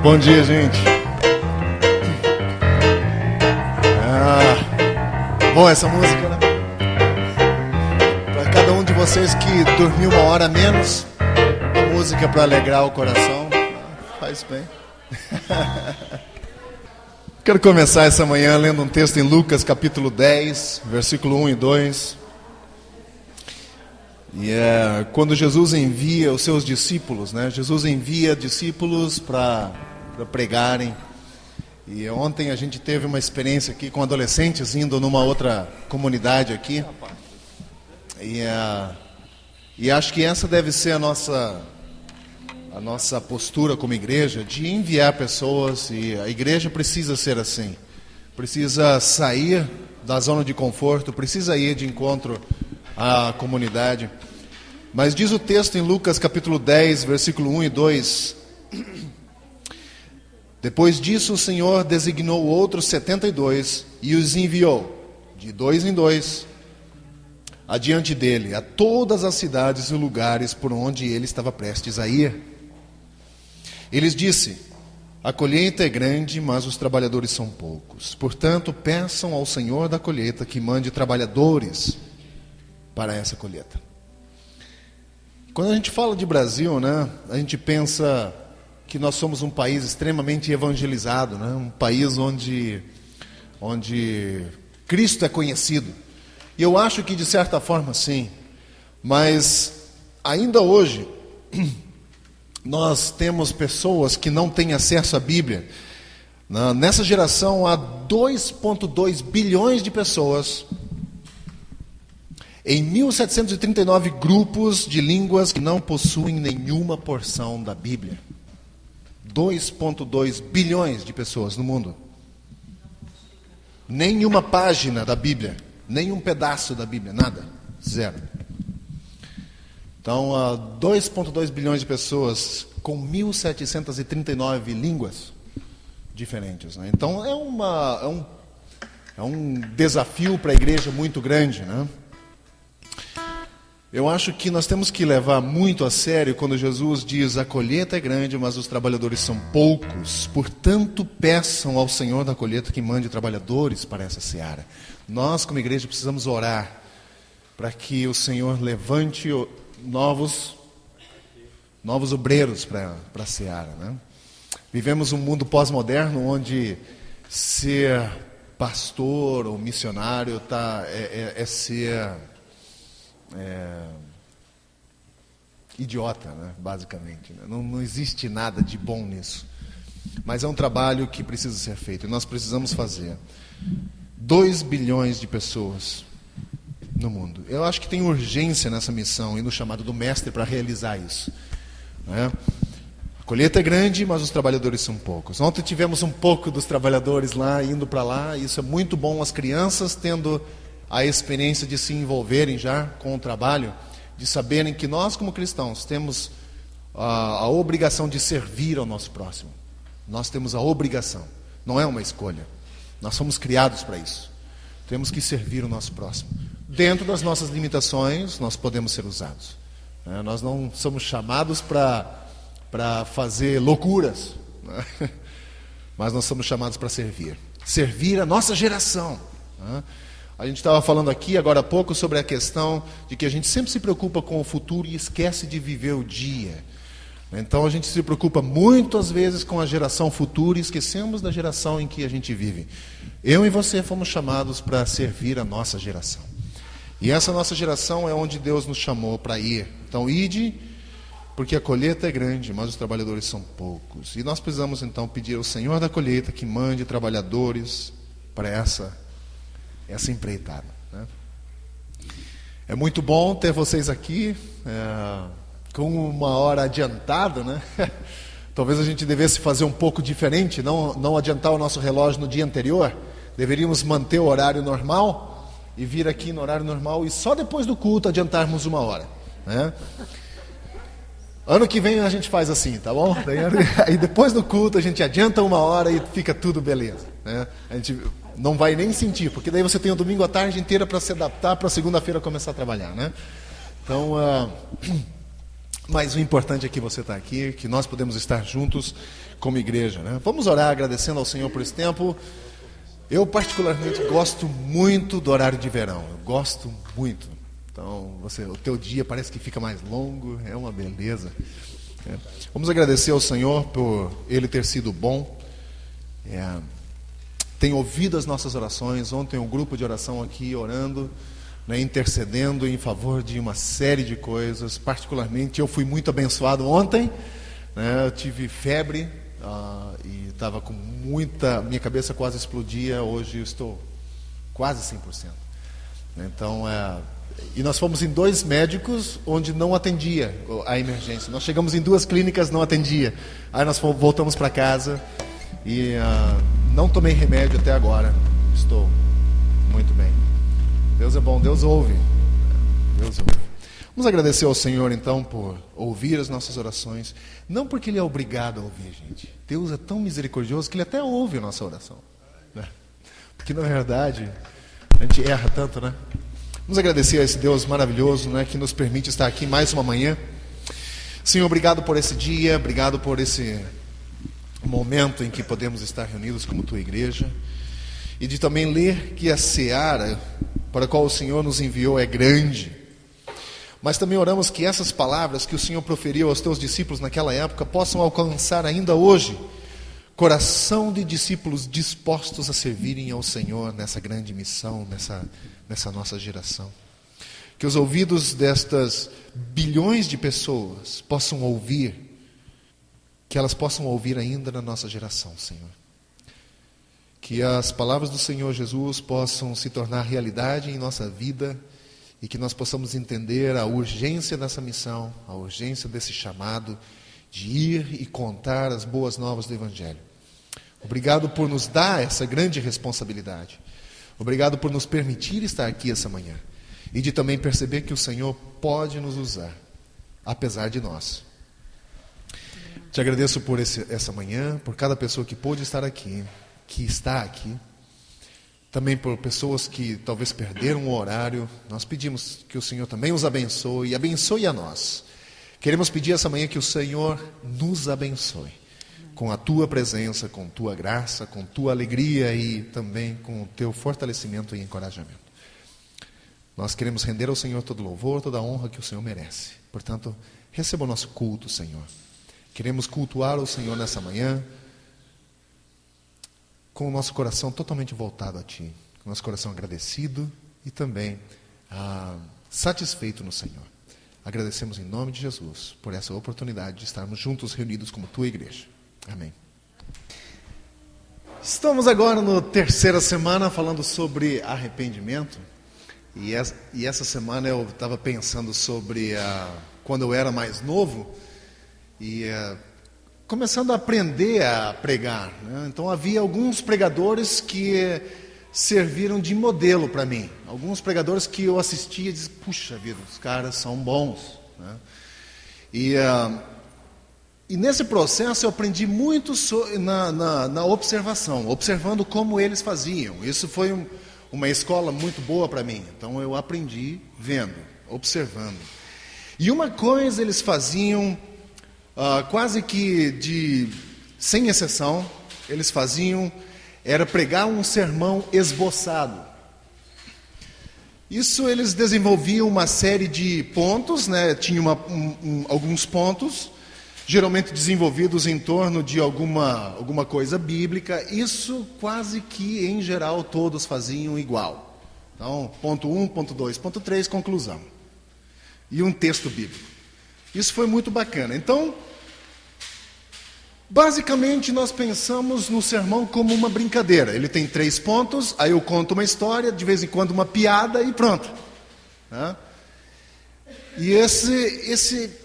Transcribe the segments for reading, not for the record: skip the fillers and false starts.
Bom dia, gente. Bom essa música, né? Para cada um de vocês que dormiu uma hora a menos, a música para alegrar o coração, faz bem. Quero começar essa manhã lendo um texto em Lucas capítulo 10, versículo 1 e 2. E é quando Jesus envia os seus discípulos, né? Jesus envia discípulos para pregarem. E ontem a gente teve uma experiência aqui com adolescentes indo numa outra comunidade aqui. E acho que essa deve ser a nossa postura como igreja, de enviar pessoas. E a igreja precisa ser assim. Precisa sair da zona de conforto, precisa ir de encontro à comunidade. Mas diz o texto em Lucas capítulo 10, versículo 1 e 2... Depois disso, o Senhor designou outros 72 e os enviou, de dois em dois, adiante dele, a todas as cidades e lugares por onde ele estava prestes a ir. Ele disse: a colheita é grande, mas os trabalhadores são poucos. Portanto, peçam ao Senhor da colheita que mande trabalhadores para essa colheita. Quando a gente fala de Brasil, né, a gente pensa que nós somos um país extremamente evangelizado, né? Um país onde Cristo é conhecido. E eu acho que de certa forma sim, mas ainda hoje nós temos pessoas que não têm acesso à Bíblia. Nessa geração há 2,2 bilhões de pessoas em 1739 grupos de línguas que não possuem nenhuma porção da Bíblia. 2,2 bilhões de pessoas no mundo. Nenhuma página da Bíblia, nenhum pedaço da Bíblia, nada, zero. Então, 2,2 bilhões de pessoas com 1.739 línguas diferentes, né? Então, é um desafio para a igreja muito grande, né? Eu acho que nós temos que levar muito a sério quando Jesus diz: a colheita é grande, mas os trabalhadores são poucos. Portanto, peçam ao Senhor da colheita que mande trabalhadores para essa seara. Nós, como igreja, precisamos orar para que o Senhor levante novos obreiros para a seara, né? Vivemos um mundo pós-moderno onde ser pastor ou missionário é ser idiota, né? Basicamente, né? Não existe nada de bom nisso, mas é um trabalho que precisa ser feito, e nós precisamos fazer. 2 bilhões de pessoas no mundo. Eu acho que tem urgência nessa missão e no chamado do mestre para realizar isso, né? A colheita é grande, mas os trabalhadores são poucos. Ontem tivemos um pouco dos trabalhadores lá, indo para lá. Isso é muito bom, as crianças tendo a experiência de se envolverem já com o trabalho, de saberem que nós, como cristãos, temos a obrigação de servir ao nosso próximo. Nós temos a obrigação, não é uma escolha. Nós somos criados para isso. Temos que servir o nosso próximo. Dentro das nossas limitações, nós podemos ser usados. Nós não somos chamados para fazer loucuras, né? Mas nós somos chamados para servir. Servir a nossa geração, né? A gente estava falando aqui agora há pouco sobre a questão de que a gente sempre se preocupa com o futuro e esquece de viver o dia. Então a gente se preocupa muitas vezes com a geração futura e esquecemos da geração em que a gente vive. Eu e você fomos chamados para servir a nossa geração. E essa nossa geração é onde Deus nos chamou para ir. Então ide, porque a colheita é grande, mas os trabalhadores são poucos. E nós precisamos então pedir ao Senhor da colheita que mande trabalhadores para essa empreitada, né? É muito bom ter vocês aqui, com uma hora adiantada, né? Talvez a gente devesse fazer um pouco diferente, não adiantar o nosso relógio no dia anterior. Deveríamos manter o horário normal e vir aqui no horário normal e só depois do culto adiantarmos uma hora, né? Ano que vem a gente faz assim, tá bom? Aí depois do culto a gente adianta uma hora e fica tudo beleza, né? A gente não vai nem sentir, porque daí você tem o domingo à tarde inteira para se adaptar para segunda-feira começar a trabalhar, né? Então, Mas o importante é que você está aqui, que nós podemos estar juntos como igreja, né? Vamos orar agradecendo ao Senhor por esse tempo. Eu particularmente gosto muito do horário de verão, eu gosto muito. Então, o teu dia parece que fica mais longo, é uma beleza. Vamos agradecer ao Senhor por Ele ter sido bom. Tem ouvido as nossas orações. Ontem um grupo de oração aqui orando, né, intercedendo em favor de uma série de coisas. Particularmente eu fui muito abençoado ontem, né, eu tive febre e estava com minha cabeça quase explodia. Hoje eu estou quase 100%. Então e nós fomos em 2 médicos onde não atendia a emergência. Nós chegamos em 2 clínicas, não atendia. Aí nós voltamos para casa e não tomei remédio até agora. Estou muito bem. Deus é bom, Deus ouve. Deus ouve. Vamos agradecer ao Senhor então por ouvir as nossas orações. Não porque Ele é obrigado a ouvir, gente. Deus é tão misericordioso que Ele até ouve a nossa oração, né? Porque na verdade a gente erra tanto, né? Vamos agradecer a esse Deus maravilhoso, né, que nos permite estar aqui mais uma manhã. Senhor, obrigado por esse dia, obrigado por esse momento em que podemos estar reunidos como tua igreja, e de também ler que a seara para a qual o Senhor nos enviou é grande. Mas também oramos que essas palavras que o Senhor proferiu aos teus discípulos naquela época possam alcançar ainda hoje coração de discípulos dispostos a servirem ao Senhor nessa grande missão, nessa nossa geração. Que os ouvidos destas bilhões de pessoas possam ouvir, que elas possam ouvir ainda na nossa geração, Senhor. Que as palavras do Senhor Jesus possam se tornar realidade em nossa vida e que nós possamos entender a urgência dessa missão, a urgência desse chamado de ir e contar as boas novas do Evangelho. Obrigado por nos dar essa grande responsabilidade. Obrigado por nos permitir estar aqui essa manhã. E de também perceber que o Senhor pode nos usar, apesar de nós. Te agradeço por essa manhã, por cada pessoa que pôde estar aqui, que está aqui. Também por pessoas que talvez perderam o horário. Nós pedimos que o Senhor também os abençoe e abençoe a nós. Queremos pedir essa manhã que o Senhor nos abençoe. Com a tua presença, com tua graça, com tua alegria e também com o teu fortalecimento e encorajamento. Nós queremos render ao Senhor todo louvor, toda a honra que o Senhor merece. Portanto, receba o nosso culto, Senhor. Queremos cultuar o Senhor nessa manhã com o nosso coração totalmente voltado a Ti, com o nosso coração agradecido e também satisfeito no Senhor. Agradecemos em nome de Jesus por essa oportunidade de estarmos juntos reunidos como tua igreja. Amém. Estamos agora na 3ª semana falando sobre arrependimento. E essa semana eu estava pensando sobre quando eu era mais novo e começando a aprender a pregar, né? Então havia alguns pregadores que serviram de modelo para mim. Alguns pregadores que eu assistia e dizia, puxa vida, os caras são bons, né? E nesse processo eu aprendi muito na observação, observando como eles faziam. Isso foi uma escola muito boa para mim. Então eu aprendi vendo, observando. E uma coisa eles faziam, quase que sem exceção, eles faziam, era pregar um sermão esboçado. Isso eles desenvolviam uma série de pontos, né? Tinha alguns pontos, geralmente desenvolvidos em torno de alguma coisa bíblica. Isso quase que, em geral, todos faziam igual. Então, ponto 1, ponto 2, ponto 3, conclusão. E um texto bíblico. Isso foi muito bacana. Então, basicamente, nós pensamos no sermão como uma brincadeira. Ele tem 3 pontos, aí eu conto uma história, de vez em quando uma piada e pronto. Né? E esse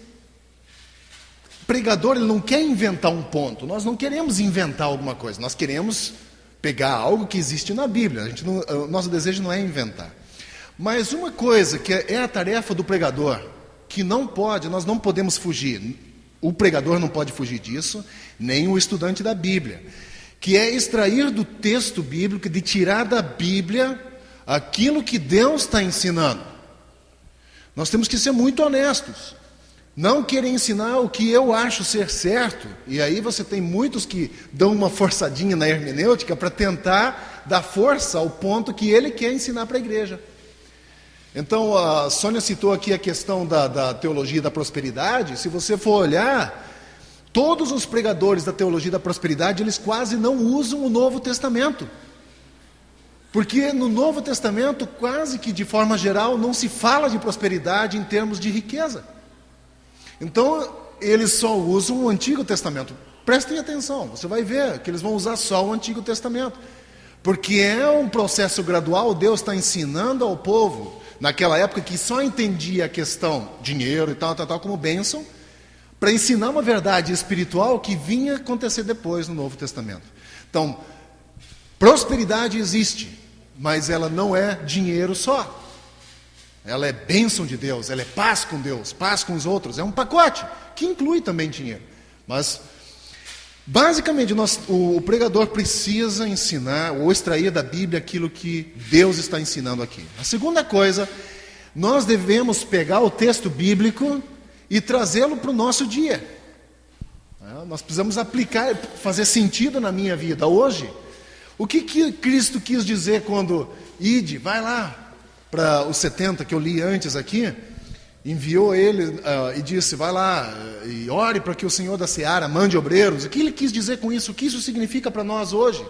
pregador, ele não quer inventar um ponto. Nós não queremos inventar alguma coisa. Nós queremos pegar algo que existe na Bíblia. O nosso desejo não é inventar. Mas uma coisa que é a tarefa do pregador, que nós não podemos fugir. O pregador não pode fugir disso, nem o estudante da Bíblia. Que é extrair do texto bíblico, de tirar da Bíblia aquilo que Deus está ensinando. Nós temos que ser muito honestos. não querer ensinar o que eu acho ser certo. E aí você tem muitos que dão uma forçadinha na hermenêutica para tentar dar força ao ponto que ele quer ensinar para a igreja. Então, a Sônia citou aqui a questão da teologia da prosperidade. Se você for olhar, todos os pregadores da teologia da prosperidade, eles quase não usam o Novo Testamento. Porque no Novo Testamento, quase que de forma geral, não se fala de prosperidade em termos de riqueza. Então, eles só usam o Antigo Testamento. Prestem atenção, você vai ver que eles vão usar só o Antigo Testamento. Porque é um processo gradual, Deus está ensinando ao povo, naquela época que só entendia a questão dinheiro e tal, como bênção, para ensinar uma verdade espiritual que vinha acontecer depois no Novo Testamento. Então, prosperidade existe, mas ela não é dinheiro só. Ela é bênção de Deus, ela é paz com Deus, paz com os outros. É um pacote que inclui também dinheiro. Mas, basicamente, o pregador precisa ensinar ou extrair da Bíblia aquilo que Deus está ensinando aqui. A segunda coisa, nós devemos pegar o texto bíblico e trazê-lo para o nosso dia. Nós precisamos aplicar, fazer sentido na minha vida. Hoje, o que Cristo quis dizer quando ide, vai lá, para os 70 que eu li antes aqui, enviou ele e disse, vai lá e ore para que o Senhor da Seara mande obreiros. O que ele quis dizer com isso? O que isso significa para nós hoje?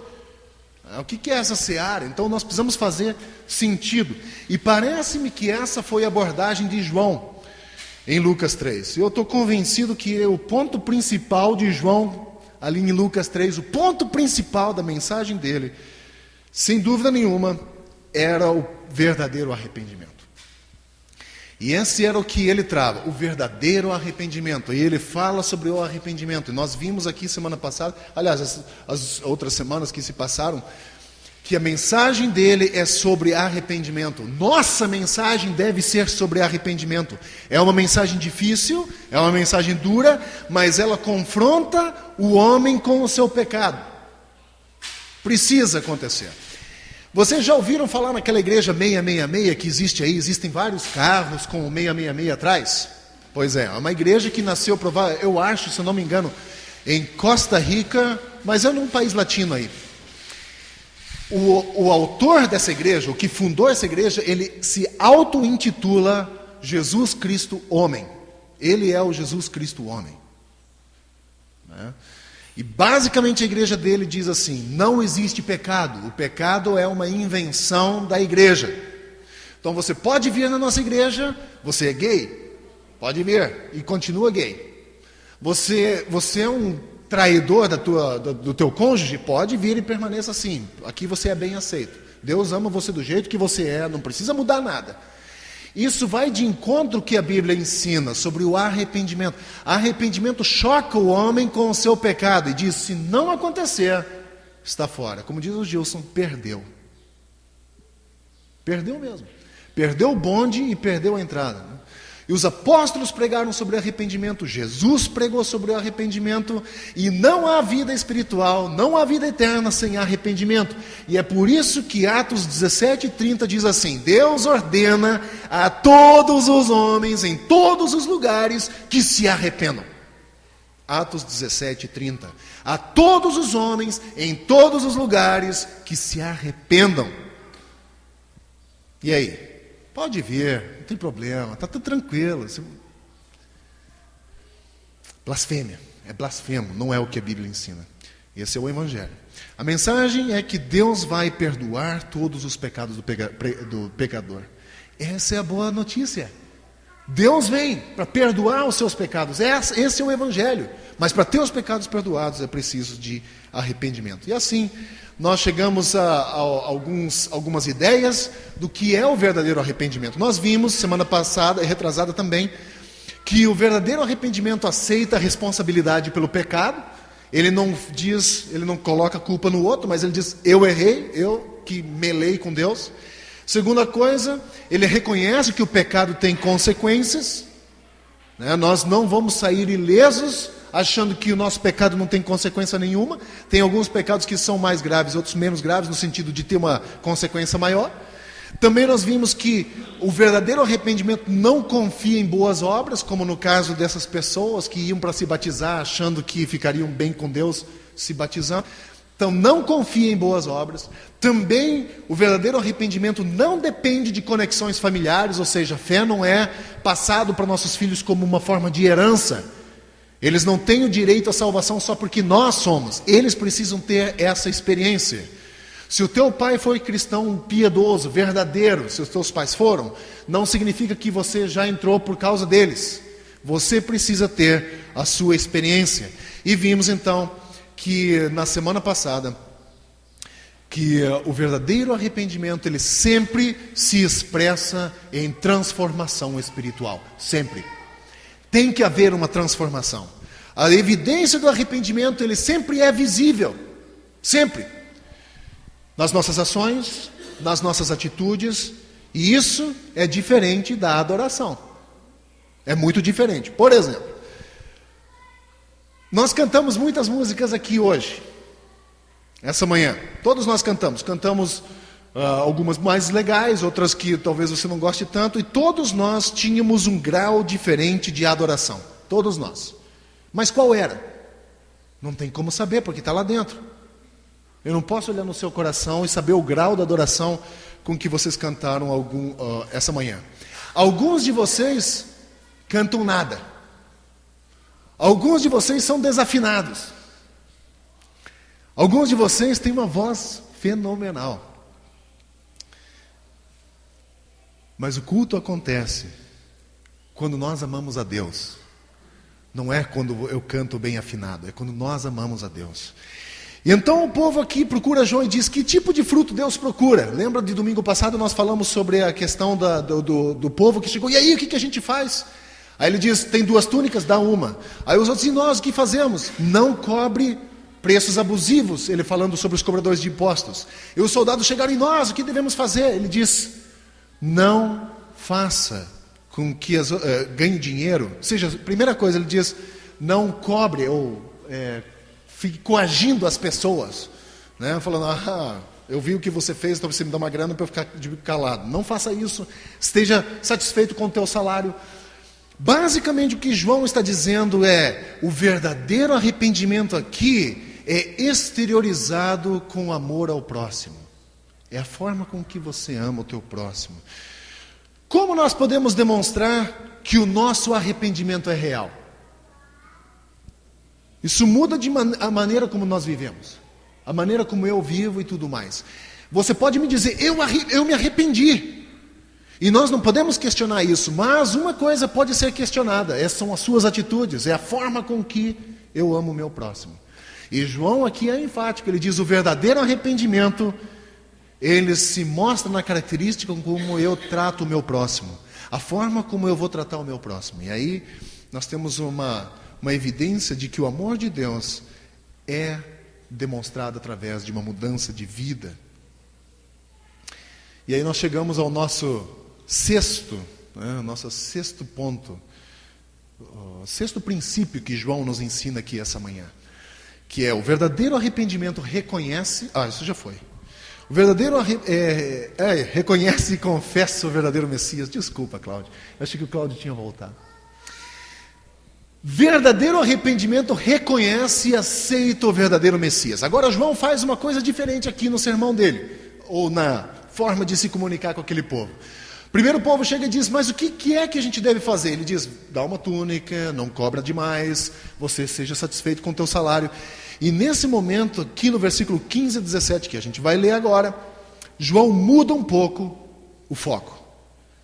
O que é essa Seara? Então nós precisamos fazer sentido. E parece-me que essa foi a abordagem de João em Lucas 3. Eu estou convencido que o ponto principal de João, ali em Lucas 3, o ponto principal da mensagem dele, sem dúvida nenhuma, era o verdadeiro arrependimento. E esse era o que ele trava, o verdadeiro arrependimento. E ele fala sobre o arrependimento. E nós vimos aqui semana passada, aliás, as outras semanas que se passaram, que a mensagem dele é sobre arrependimento. Nossa mensagem deve ser sobre arrependimento. É uma mensagem difícil, é uma mensagem dura, mas ela confronta o homem com o seu pecado. Precisa acontecer. Vocês já ouviram falar naquela igreja 666 que existe aí? Existem vários carros com o 666 atrás? Pois é uma igreja que nasceu, eu acho, se eu não me engano, em Costa Rica, mas é num país latino aí. O autor dessa igreja, o que fundou essa igreja, ele se auto-intitula Jesus Cristo Homem. Ele é o Jesus Cristo Homem. Né? E basicamente a igreja dele diz assim, não existe pecado. O pecado é uma invenção da igreja. Então você pode vir na nossa igreja, você é gay, pode vir e continua gay. Você é um traidor do teu cônjuge, pode vir e permaneça assim. Aqui você é bem aceito. Deus ama você do jeito que você é, não precisa mudar nada. Isso vai de encontro que a Bíblia ensina sobre o arrependimento. Arrependimento choca o homem com o seu pecado e diz, se não acontecer, está fora. Como diz o Gilson, perdeu. Perdeu mesmo. Perdeu o bonde e perdeu a entrada. E os apóstolos pregaram sobre arrependimento, Jesus pregou sobre o arrependimento, e não há vida espiritual, não há vida eterna sem arrependimento. E é por isso que Atos 17:30 diz assim, Deus ordena a todos os homens, em todos os lugares, que se arrependam. Atos 17:30. A todos os homens, em todos os lugares, que se arrependam. E aí? Pode vir, não tem problema, está tudo tranquilo. Blasfêmia, é blasfemo, não é o que a Bíblia ensina. Esse é o Evangelho. A mensagem é que Deus vai perdoar todos os pecados do pecador. Essa é a boa notícia. Deus vem para perdoar os seus pecados. Esse é o Evangelho. Mas para ter os pecados perdoados é preciso de arrependimento. E assim, nós chegamos a algumas ideias do que é o verdadeiro arrependimento. Nós vimos, semana passada e retrasada também, que o verdadeiro arrependimento aceita a responsabilidade pelo pecado. Ele não coloca a culpa no outro, mas ele diz, eu errei, eu que melei com Deus. Segunda coisa, ele reconhece que o pecado tem consequências. Nós não vamos sair ilesos achando que o nosso pecado não tem consequência nenhuma. Tem alguns pecados que são mais graves, outros menos graves, no sentido de ter uma consequência maior. Também nós vimos que o verdadeiro arrependimento não confia em boas obras, como no caso dessas pessoas que iam para se batizar achando que ficariam bem com Deus se batizando. Então não confia em boas obras. Também o verdadeiro arrependimento não depende de conexões familiares, ou seja, a fé não é passado para nossos filhos como uma forma de herança. Eles não têm o direito à salvação só porque nós somos. Eles precisam ter essa experiência. Se o teu pai foi cristão piedoso, verdadeiro, se os teus pais foram, não significa que você já entrou por causa deles. Você precisa ter a sua experiência. E vimos então que na semana passada, que o verdadeiro arrependimento, ele sempre se expressa em transformação espiritual. Sempre. Tem que haver uma transformação. A evidência do arrependimento, ele sempre é visível. Sempre. Nas nossas ações, nas nossas atitudes, e isso é diferente da adoração. É muito diferente. Por exemplo, nós cantamos muitas músicas aqui hoje, essa manhã. Todos nós cantamos. Cantamos algumas mais legais, outras que talvez você não goste tanto, e todos nós tínhamos um grau diferente de adoração. Todos nós. Mas qual era? Não tem como saber, porque está lá dentro. Eu não posso olhar no seu coração e saber o grau da adoração com que vocês cantaram essa manhã. Alguns de vocês cantam nada. Alguns de vocês são desafinados. Alguns de vocês têm uma voz fenomenal. Mas o culto acontece quando nós amamos a Deus. Não é quando eu canto bem afinado, é quando nós amamos a Deus. E então o povo aqui procura João e diz: que tipo de fruto Deus procura? Lembra de domingo passado nós falamos sobre a questão do povo que chegou. E aí, o que a gente faz? Aí ele diz: tem 2 túnicas, dá uma. Aí os outros: e nós o que fazemos? Não cobre preços abusivos. Ele falando sobre os cobradores de impostos. E os soldados chegaram: e nós o que devemos fazer? Ele diz: não faça com que ganhe dinheiro. Ou seja, a primeira coisa, ele diz: não cobre ou fique coagindo as pessoas, né? Falando: eu vi o que você fez, então você me dá uma grana para eu ficar calado. Não faça isso, esteja satisfeito com o teu salário. Basicamente o que João está dizendo é: o verdadeiro arrependimento aqui é exteriorizado com amor ao próximo. É a forma com que você ama o teu próximo. Como nós podemos demonstrar que o nosso arrependimento é real? Isso muda a maneira como nós vivemos, a maneira como eu vivo e tudo mais. Você pode me dizer: eu me arrependi. E nós não podemos questionar isso, mas uma coisa pode ser questionada: essas são as suas atitudes, é a forma com que eu amo o meu próximo. E João aqui é enfático, ele diz: o verdadeiro arrependimento, ele se mostra na característica como eu trato o meu próximo, a forma como eu vou tratar o meu próximo. E aí nós temos uma evidência de que o amor de Deus é demonstrado através de uma mudança de vida. E aí nós chegamos ao nosso sexto ponto, o sexto princípio que João nos ensina aqui essa manhã, que é: o verdadeiro arrependimento reconhece... isso já foi. O verdadeiro reconhece e confessa o verdadeiro Messias. Desculpa, Cláudio, eu achei que o Cláudio tinha voltado. Verdadeiro arrependimento reconhece e aceita o verdadeiro Messias. Agora João faz uma coisa diferente aqui no sermão dele, ou na forma de se comunicar com aquele povo. Primeiro o povo chega e diz: mas o que é que a gente deve fazer? Ele diz: dá uma túnica, não cobra demais, você seja satisfeito com o teu salário. E nesse momento, aqui no versículo 15 a 17, que a gente vai ler agora, João muda um pouco o foco.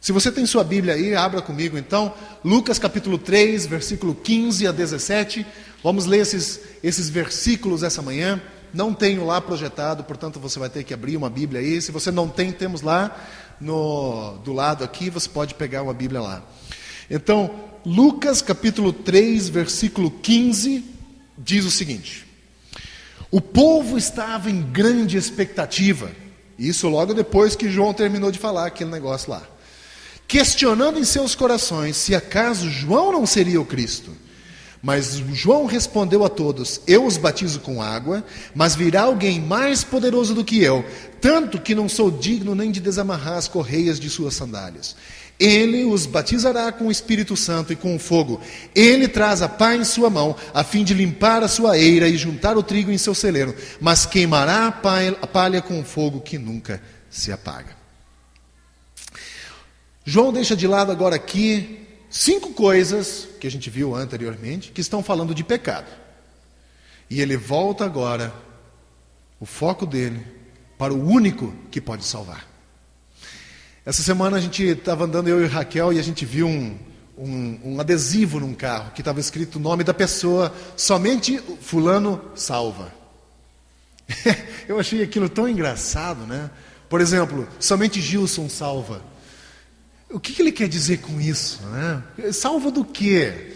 Se você tem sua Bíblia aí, abra comigo então, Lucas capítulo 3, versículo 15 a 17. Vamos ler esses versículos essa manhã. Não tenho lá projetado, portanto você vai ter que abrir uma Bíblia aí. Se você não tem, temos lá do lado aqui, você pode pegar uma Bíblia lá. Então, Lucas capítulo 3, versículo 15, diz o seguinte: o povo estava em grande expectativa, isso logo depois que João terminou de falar aquele negócio lá, questionando em seus corações se acaso João não seria o Cristo. Mas João respondeu a todos: eu os batizo com água, mas virá alguém mais poderoso do que eu, tanto que não sou digno nem de desamarrar as correias de suas sandálias. Ele os batizará com o Espírito Santo e com o fogo. Ele traz a pá em sua mão, a fim de limpar a sua eira e juntar o trigo em seu celeiro, mas queimará a palha com o fogo que nunca se apaga. João deixa de lado agora aqui 5 coisas que a gente viu anteriormente, que estão falando de pecado. E ele volta agora, o foco dele, para o único que pode salvar. Essa semana a gente estava andando, eu e Raquel, e a gente viu um adesivo num carro, que estava escrito o nome da pessoa: somente fulano salva. Eu achei aquilo tão engraçado, né? Por exemplo, somente Gilson salva. O que ele quer dizer com isso, né? Salva do quê?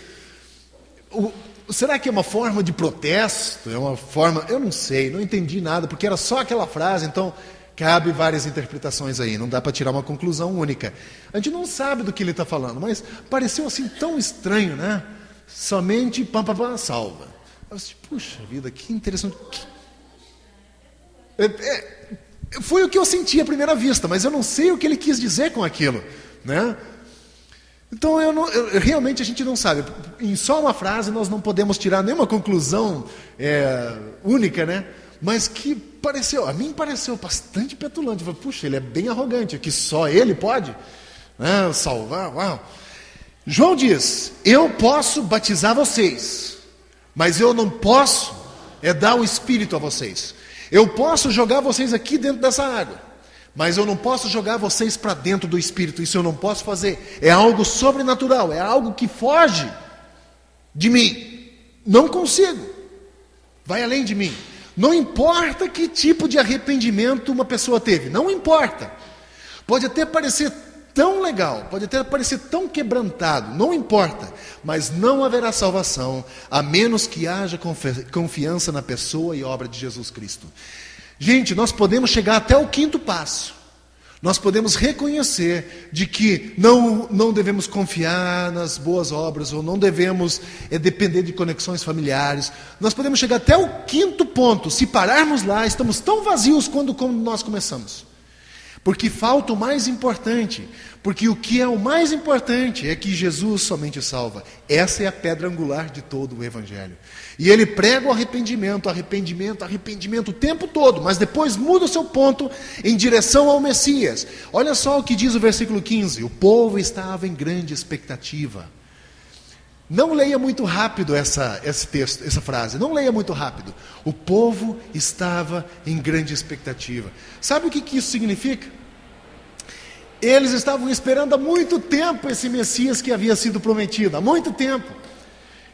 Será que é uma forma de protesto? É uma forma... Eu não sei, não entendi nada, porque era só aquela frase, então cabe várias interpretações aí, não dá para tirar uma conclusão única. A gente não sabe do que ele está falando, mas pareceu assim tão estranho, né? Somente salva. Eu disse, puxa vida, que interessante. Foi o que eu senti à primeira vista, mas eu não sei o que ele quis dizer com aquilo, né? Então realmente a gente não sabe. Em só uma frase nós não podemos tirar nenhuma conclusão única, né? Mas que a mim pareceu bastante petulante. Eu falei, puxa, ele é bem arrogante, que só ele pode, né, salvar. Uau. João diz: eu posso batizar vocês, mas eu não posso dar o Espírito a vocês. Eu posso jogar vocês aqui dentro dessa água, mas eu não posso jogar vocês para dentro do Espírito. Isso eu não posso fazer. É algo sobrenatural, é algo que foge de mim. Não consigo. Vai além de mim. Não importa que tipo de arrependimento uma pessoa teve. Não importa. Pode até parecer tão legal, pode até parecer tão quebrantado. Não importa. Mas não haverá salvação a menos que haja confiança na pessoa e obra de Jesus Cristo. Gente, nós podemos chegar até o 5º passo. Nós podemos reconhecer de que não devemos confiar nas boas obras, ou não devemos depender de conexões familiares. Nós podemos chegar até o 5º ponto. Se pararmos lá, estamos tão vazios quando nós começamos. Porque falta o mais importante. Porque o que é o mais importante é que Jesus somente salva. Essa é a pedra angular de todo o Evangelho. E ele prega o arrependimento o tempo todo, mas depois muda o seu ponto em direção ao Messias. Olha só o que diz o versículo 15: o povo estava em grande expectativa. Não leia muito rápido esse texto, essa frase, não leia muito rápido. O povo estava em grande expectativa. Sabe o que isso significa? Eles estavam esperando há muito tempo esse Messias que havia sido prometido, há muito tempo.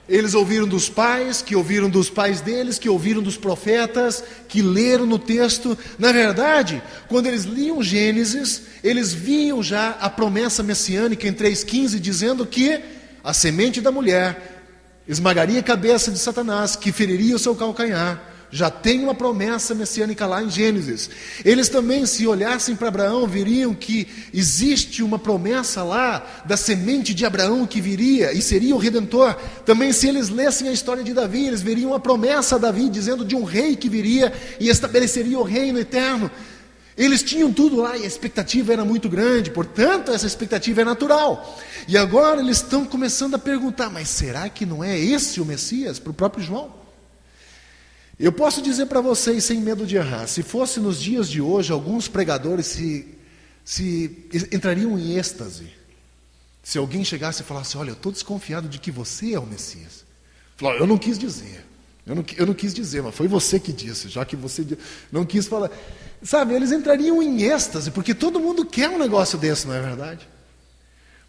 Eles ouviram dos pais, que ouviram dos pais deles, que ouviram dos profetas, que leram no texto. Na verdade, quando eles liam Gênesis, eles viam já a promessa messiânica em 3,15, dizendo que a semente da mulher esmagaria a cabeça de Satanás, que feriria o seu calcanhar. Já tem uma promessa messiânica lá em Gênesis. Eles também, se olhassem para Abraão, veriam que existe uma promessa lá da semente de Abraão que viria e seria o Redentor. Também, se eles lessem a história de Davi, eles veriam a promessa a Davi dizendo de um rei que viria e estabeleceria o reino eterno. Eles tinham tudo lá e a expectativa era muito grande, portanto essa expectativa é natural. E agora eles estão começando a perguntar, mas será que não é esse o Messias? Para o próprio João. Eu posso dizer para vocês, sem medo de errar, se fosse nos dias de hoje, alguns pregadores se entrariam em êxtase. Se alguém chegasse e falasse, olha, eu estou desconfiado de que você é o Messias. Falou, eu não quis dizer. Eu não quis dizer, mas foi você que disse, já que você não quis falar. Sabe, eles entrariam em êxtase, porque todo mundo quer um negócio desse, não é verdade?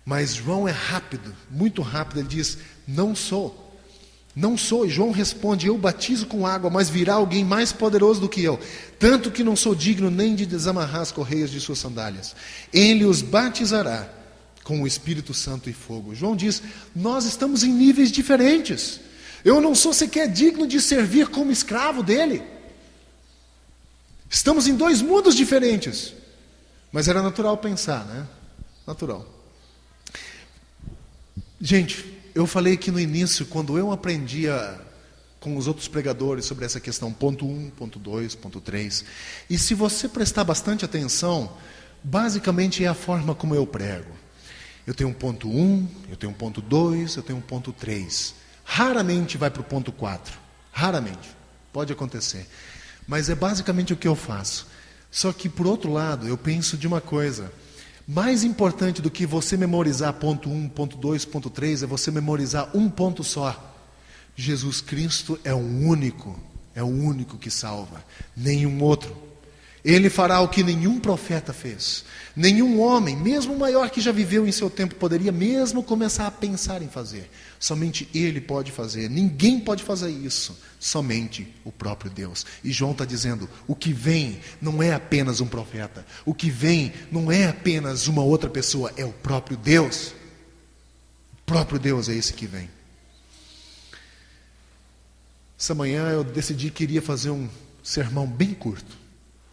Mas João é rápido, muito rápido, ele diz, não sou. Não sou. E João responde, eu batizo com água, mas virá alguém mais poderoso do que eu, tanto que não sou digno nem de desamarrar as correias de suas sandálias. Ele os batizará com o Espírito Santo e fogo. João diz, nós estamos em níveis diferentes. Eu não sou sequer digno de servir como escravo dele. Estamos em 2 mundos diferentes. Mas era natural pensar, né? Natural. Gente, eu falei que no início, quando eu aprendia com os outros pregadores sobre essa questão, ponto 1, ponto 2, ponto 3, e se você prestar bastante atenção, basicamente é a forma como eu prego. Eu tenho um ponto 1, eu tenho um ponto 2, eu tenho um ponto 3. Raramente vai para o ponto 4. Raramente. Pode acontecer. Mas é basicamente o que eu faço. Só que, por outro lado, eu penso de uma coisa. Mais importante do que você memorizar ponto 1, ponto 2, ponto 3, é você memorizar um ponto só. Jesus Cristo é o único que salva. Nenhum outro. Ele fará o que nenhum profeta fez. Nenhum homem, mesmo o maior que já viveu em seu tempo, poderia mesmo começar a pensar em fazer. Somente Ele pode fazer. Ninguém pode fazer isso. Somente o próprio Deus. E João está dizendo, o que vem não é apenas um profeta. O que vem não é apenas uma outra pessoa. É o próprio Deus. O próprio Deus é esse que vem. Essa manhã eu decidi que iria fazer um sermão bem curto.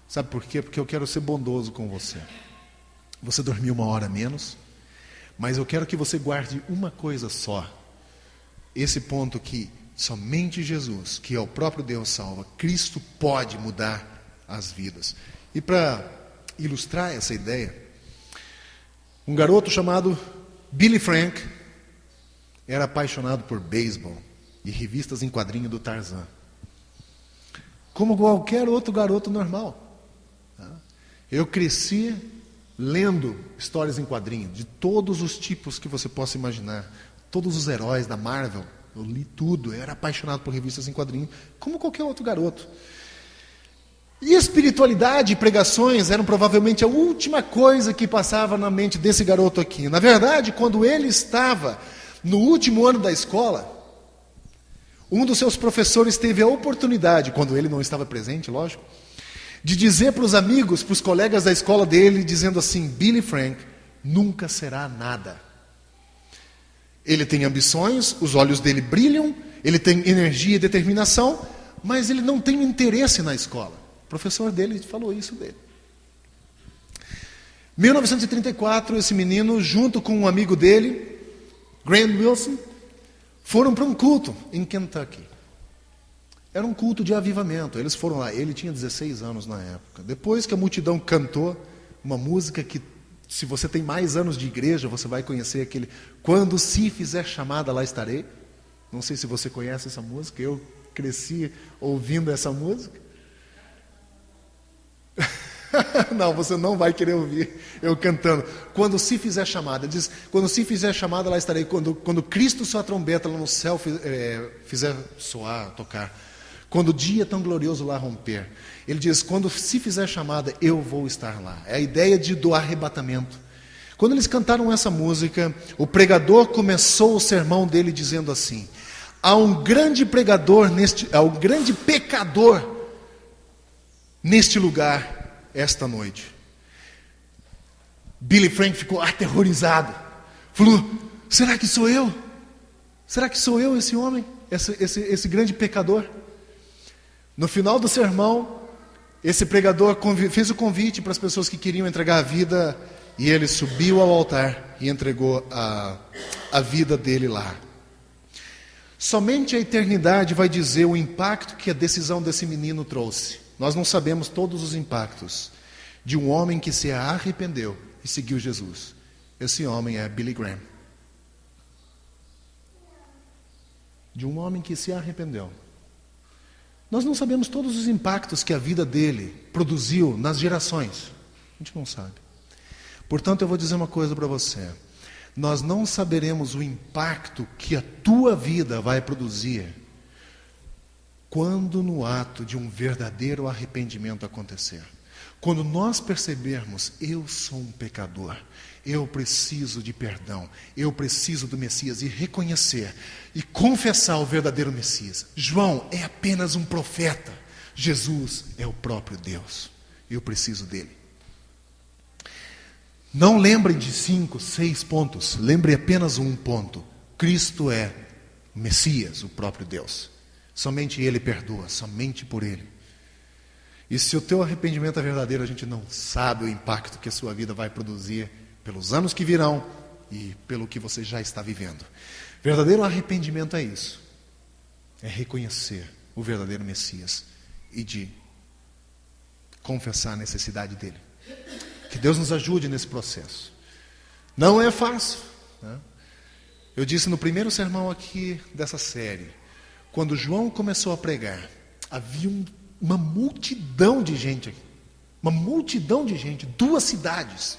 Sabe por quê? Porque eu quero ser bondoso com você. Você dormiu 1 hora menos, mas eu quero que você guarde uma coisa só. Esse ponto que somente Jesus, que é o próprio Deus, salva. Cristo pode mudar as vidas. E para ilustrar essa ideia, um garoto chamado Billy Frank era apaixonado por beisebol e revistas em quadrinho do Tarzan. Como qualquer outro garoto normal. Eu cresci lendo histórias em quadrinho, de todos os tipos que você possa imaginar. Todos os heróis da Marvel, eu li tudo. Eu era apaixonado por revistas em quadrinho, como qualquer outro garoto. E espiritualidade e pregações eram provavelmente a última coisa que passava na mente desse garoto aqui. Na verdade, quando ele estava no último ano da escola, um dos seus professores teve a oportunidade, quando ele não estava presente, lógico, de dizer para os amigos, para os colegas da escola dele, dizendo assim, Billy Frank nunca será nada. Ele tem ambições, os olhos dele brilham, ele tem energia e determinação, mas ele não tem interesse na escola. O professor dele falou isso dele. 1934, esse menino, junto com um amigo dele, Grant Wilson, foram para um culto em Kentucky. Era um culto de avivamento. Eles foram lá. Ele tinha 16 anos na época. Depois que a multidão cantou uma música que, se você tem mais anos de igreja, você vai conhecer aquele Quando se fizer chamada, lá estarei. Não sei se você conhece essa música. Eu cresci ouvindo essa música. Não, você não vai querer ouvir eu cantando. Quando se fizer chamada, diz, quando se fizer chamada, lá estarei. Quando Cristo sua trombeta lá no céu fizer soar, tocar. Quando o dia tão glorioso lá romper. Ele diz, quando se fizer chamada, eu vou estar lá. É a ideia do arrebatamento. Quando eles cantaram essa música, o pregador começou o sermão dele dizendo assim, há um grande pecador neste lugar esta noite. Billy Frank ficou aterrorizado. Falou, será que sou eu? Será que sou eu esse homem? Esse grande pecador? No final do sermão, esse pregador fez o convite para as pessoas que queriam entregar a vida, e ele subiu ao altar e entregou a vida dele lá. Somente a eternidade vai dizer o impacto que a decisão desse menino trouxe. Nós não sabemos todos os impactos de um homem que se arrependeu e seguiu Jesus. Esse homem é Billy Graham. De um homem que se arrependeu. Nós não sabemos todos os impactos que a vida dele produziu nas gerações. A gente não sabe. Portanto, eu vou dizer uma coisa para você. Nós não saberemos o impacto que a tua vida vai produzir quando no ato de um verdadeiro arrependimento acontecer. Quando nós percebermos, eu sou um pecador, eu preciso de perdão, eu preciso do Messias, e reconhecer e confessar o verdadeiro Messias. João é apenas um profeta, Jesus é o próprio Deus, eu preciso dele. Não lembrem de 5, 6 pontos, lembre apenas um ponto. Cristo é o Messias, o próprio Deus. Somente Ele perdoa, somente por Ele. E se o teu arrependimento é verdadeiro, a gente não sabe o impacto que a sua vida vai produzir pelos anos que virão e pelo que você já está vivendo. Verdadeiro arrependimento é isso. É reconhecer o verdadeiro Messias e de confessar a necessidade dele. Que Deus nos ajude nesse processo. Não é fácil, né? Eu disse no primeiro sermão aqui dessa série, quando João começou a pregar, havia uma multidão de gente aqui. Uma multidão de gente, 2 cidades,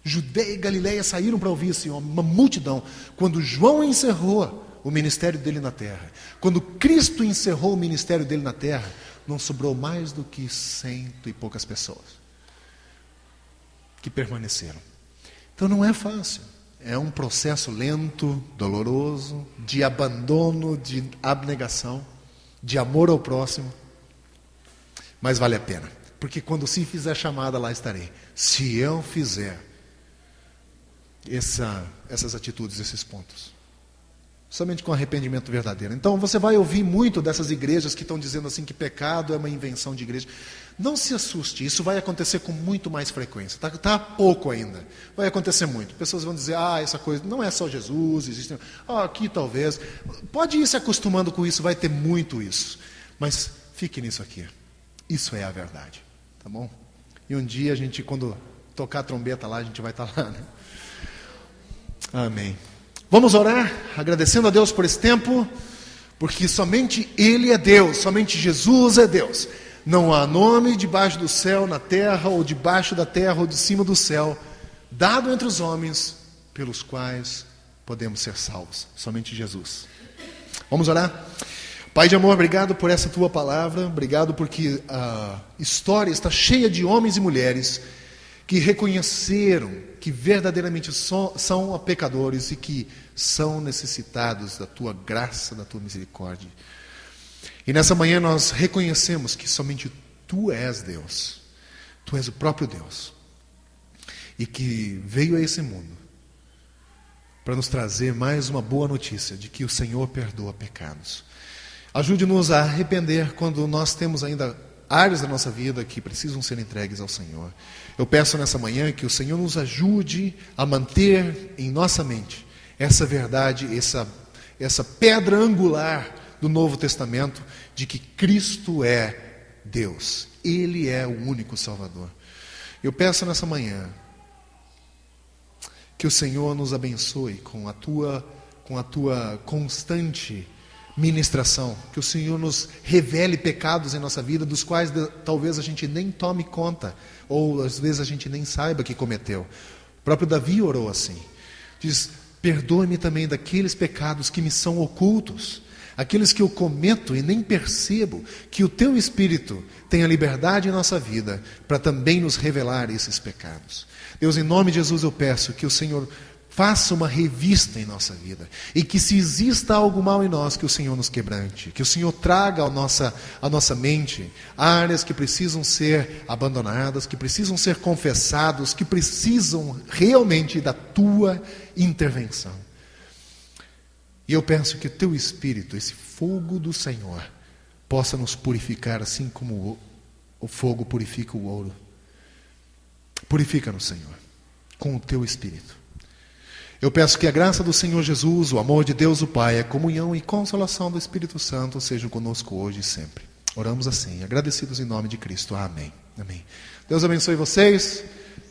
Judeia e Galileia, saíram para ouvir esse homem, uma multidão. Quando João encerrou o ministério dele na terra, quando Cristo encerrou o ministério dele na terra, não sobrou mais do que 100 e poucas pessoas que permaneceram. Então não é fácil, é um processo lento, doloroso, de abandono, de abnegação, de amor ao próximo, mas vale a pena, porque quando se fizer chamada, lá estarei. Se eu fizer essas atitudes, esses pontos, somente com arrependimento verdadeiro. Então você vai ouvir muito dessas igrejas que estão dizendo assim que pecado é uma invenção de igreja. Não se assuste, isso vai acontecer com muito mais frequência. Tá pouco ainda, vai acontecer muito. Pessoas vão dizer, essa coisa não é só Jesus, existe, aqui talvez. Pode ir se acostumando com isso, vai ter muito isso. Mas fique nisso aqui, isso é a verdade, tá bom? E um dia a gente, quando tocar a trombeta lá, a gente vai estar lá, né? Amém. Vamos orar, agradecendo a Deus por esse tempo, porque somente Ele é Deus, somente Jesus é Deus. Não há nome debaixo do céu, na terra, ou debaixo da terra, ou de cima do céu, dado entre os homens, pelos quais podemos ser salvos. Somente Jesus. Vamos orar? Pai de amor, obrigado por essa Tua palavra, obrigado porque a história está cheia de homens e mulheres que reconheceram que verdadeiramente são pecadores e que são necessitados da Tua graça, da Tua misericórdia. E nessa manhã nós reconhecemos que somente Tu és Deus, Tu és o próprio Deus, e que veio a esse mundo para nos trazer mais uma boa notícia de que o Senhor perdoa pecados. Ajude-nos a arrepender quando nós temos ainda áreas da nossa vida que precisam ser entregues ao Senhor. Eu peço nessa manhã que o Senhor nos ajude a manter em nossa mente essa verdade, essa pedra angular do Novo Testamento, de que Cristo é Deus. Ele é o único Salvador. Eu peço nessa manhã que o Senhor nos abençoe com a tua constante ministração, que o Senhor nos revele pecados em nossa vida, dos quais talvez a gente nem tome conta, ou às vezes a gente nem saiba que cometeu. O próprio Davi orou assim, diz, perdoe-me também daqueles pecados que me são ocultos, aqueles que eu cometo e nem percebo, que o Teu Espírito tenha liberdade em nossa vida, para também nos revelar esses pecados. Deus, em nome de Jesus eu peço que o Senhor faça uma revista em nossa vida, e que se exista algo mal em nós, que o Senhor nos quebrante, que o Senhor traga à nossa mente áreas que precisam ser abandonadas, que precisam ser confessados, que precisam realmente da Tua intervenção. E eu peço que o Teu Espírito, esse fogo do Senhor, possa nos purificar assim como o fogo purifica o ouro. Purifica-nos, Senhor, com o Teu Espírito. Eu peço que a graça do Senhor Jesus, o amor de Deus o Pai, a comunhão e consolação do Espírito Santo sejam conosco hoje e sempre. Oramos assim, agradecidos em nome de Cristo. Amém. Amém. Deus abençoe vocês.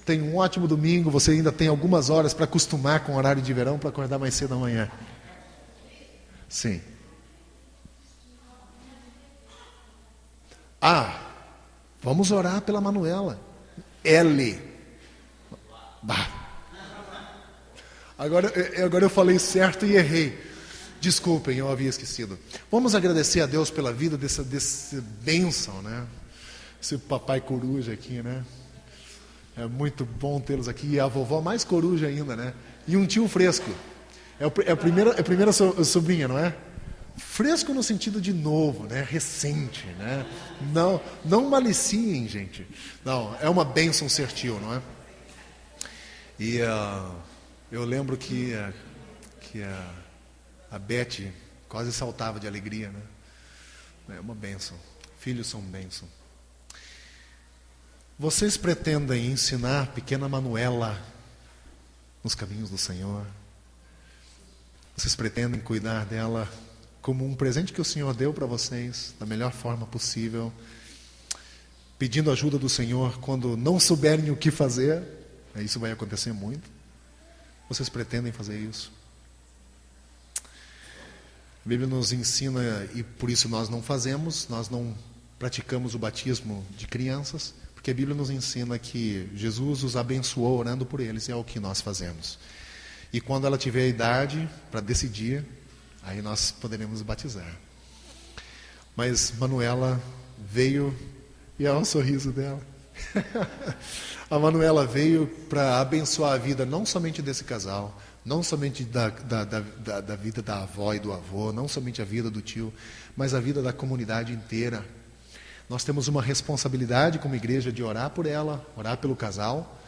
Tenham um ótimo domingo. Você ainda tem algumas horas para acostumar com o horário de verão, para acordar mais cedo amanhã. Sim. Vamos orar pela Manuela. Agora eu falei certo e errei. Desculpem, eu havia esquecido. Vamos agradecer a Deus pela vida dessa bênção, né? Esse papai coruja aqui, né? É muito bom tê-los aqui. E a vovó mais coruja ainda, né? E um tio fresco. É a primeira sobrinha, não é? Fresco no sentido de novo, né? Recente, né? Não maliciem, gente. Não, é uma bênção ser tio, não é? E eu lembro que a Beth quase saltava de alegria, né? É uma bênção. Filhos são bênção. Vocês pretendem ensinar a pequena Manuela nos caminhos do Senhor? Vocês pretendem cuidar dela como um presente que o Senhor deu para vocês, da melhor forma possível, pedindo ajuda do Senhor quando não souberem o que fazer. Isso vai acontecer muito. Vocês pretendem fazer isso? A Bíblia nos ensina, e por isso nós não praticamos o batismo de crianças, porque a Bíblia nos ensina que Jesus os abençoou orando por eles, e é o que nós fazemos. E quando ela tiver a idade para decidir, aí nós poderemos batizar. Mas Manuela veio, e olha o sorriso dela. A Manuela veio para abençoar a vida não somente desse casal, não somente da vida da avó e do avô, não somente a vida do tio, mas a vida da comunidade inteira. Nós temos uma responsabilidade como igreja de orar por ela, orar pelo casal,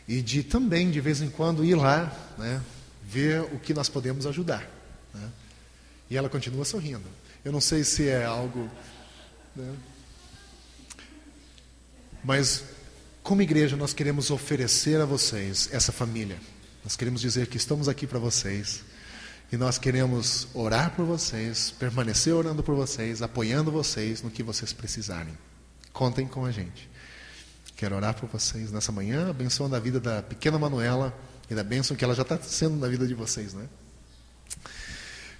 e de também, de vez em quando, ir lá, né, ver o que nós podemos ajudar. Né? E ela continua sorrindo. Eu não sei se é algo... Né? Mas, como igreja, nós queremos oferecer a vocês essa família. Nós queremos dizer que estamos aqui para vocês. E nós queremos orar por vocês, permanecer orando por vocês, apoiando vocês no que vocês precisarem. Contem com a gente. Quero orar por vocês nessa manhã, abençoando a vida da pequena Manuela e da bênção que ela já está sendo na vida de vocês, né?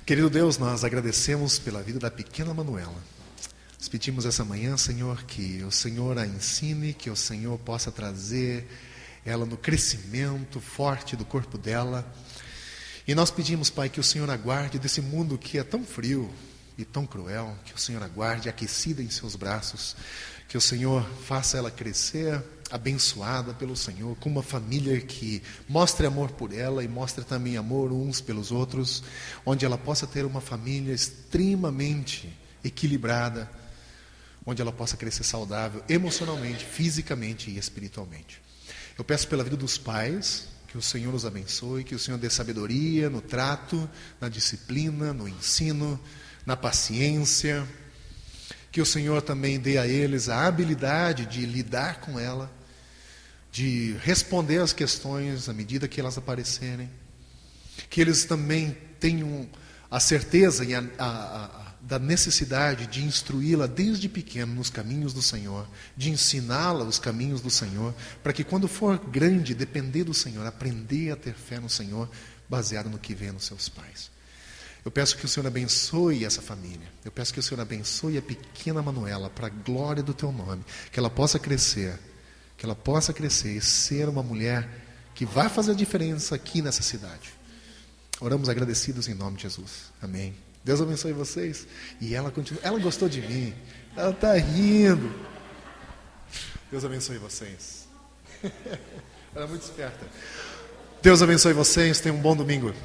Querido Deus, nós agradecemos pela vida da pequena Manuela. Nós pedimos essa manhã, Senhor, que o Senhor a ensine, que o Senhor possa trazer ela no crescimento forte do corpo dela. E nós pedimos, Pai, que o Senhor a guarde desse mundo que é tão frio e tão cruel, que o Senhor a guarde aquecida em seus braços, que o Senhor faça ela crescer abençoada pelo Senhor, com uma família que mostre amor por ela e mostre também amor uns pelos outros, onde ela possa ter uma família extremamente equilibrada, onde ela possa crescer saudável emocionalmente, fisicamente e espiritualmente. Eu peço pela vida dos pais, que o Senhor os abençoe, que o Senhor dê sabedoria no trato, na disciplina, no ensino, na paciência, que o Senhor também dê a eles a habilidade de lidar com ela, de responder às questões à medida que elas aparecerem, que eles também tenham a certeza e da necessidade de instruí-la desde pequeno nos caminhos do Senhor, de ensiná-la os caminhos do Senhor, para que quando for grande, depender do Senhor, aprender a ter fé no Senhor, baseado no que vê nos seus pais. Eu peço que o Senhor abençoe essa família, eu peço que o Senhor abençoe a pequena Manuela, para a glória do Teu nome, que ela possa crescer e ser uma mulher que vai fazer a diferença aqui nessa cidade. Oramos agradecidos em nome de Jesus. Amém. Deus abençoe vocês. E ela continua. Ela gostou de mim. Ela está rindo. Deus abençoe vocês. Ela é muito esperta. Deus abençoe vocês. Tenham um bom domingo.